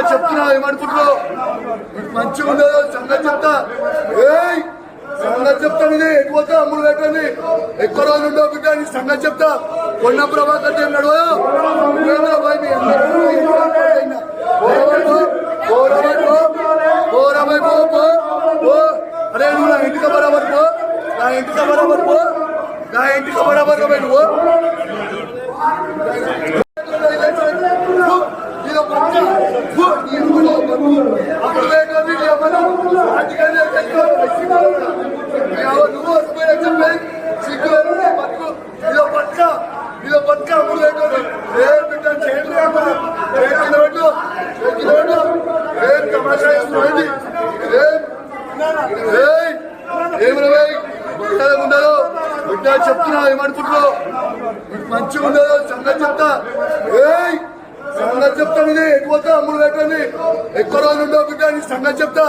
చెప్తున్నా ఏమనుకుంటున్నావు మంచిగా ఉండదు సంగతి చెప్తా సంగతి చెప్తాను ఇది ఎక్కువ అమ్ముడు పెట్టండి ఎక్కువ రోజులు ఉండవు బిడ్డ నీ సంగతి చెప్తా కొన్న ప్రభాకర్ అన్నాడు అరే నువ్వు నా ఇంటికి బరాబర్ పో నా ఇంటికి బరాబర్ పో నా ఇంటికి బరాబర్ నువ్వు ఉండదు బిడ్డ చెప్తున్నా ఏమనుకుంటున్నావు మంచిగా ఉండదు సంగతి చెప్తా సంగతి చెప్తాను ఇది ఎక్కువ అమ్ముడు పెట్టండి ఎక్కువ రోజులు ఉండవు బిడ్డ నీ సంగతి చెప్తా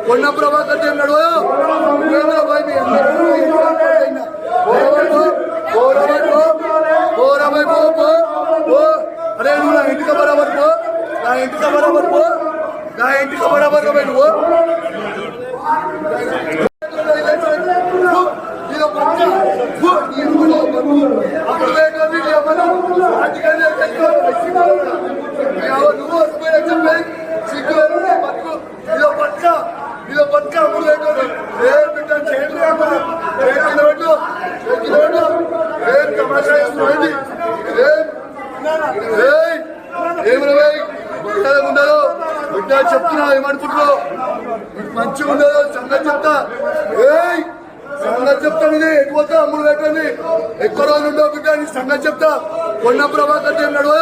కొన్న ప్రభాకర్ అన్నాడు అరే నువ్వు నా ఇంటికి బరాబర్ పో నా ఇంటికి బరాబర్ పో నా ఇంటికి బరాబర్ నువ్వు ఉండదు బిడ్డ చెప్తున్నా ఏమనుకుంటున్నావు మంచిగా ఉండదు సంగతి చెప్తా సంగతి చెప్తాను ఇది ఎక్కువ అమ్ముడు పెట్టండి ఎక్కువ రోజులు ఉండవు బిడ్డ నీ సంగతి చెప్తా కొన్న ప్రభాకర్ అన్నాడు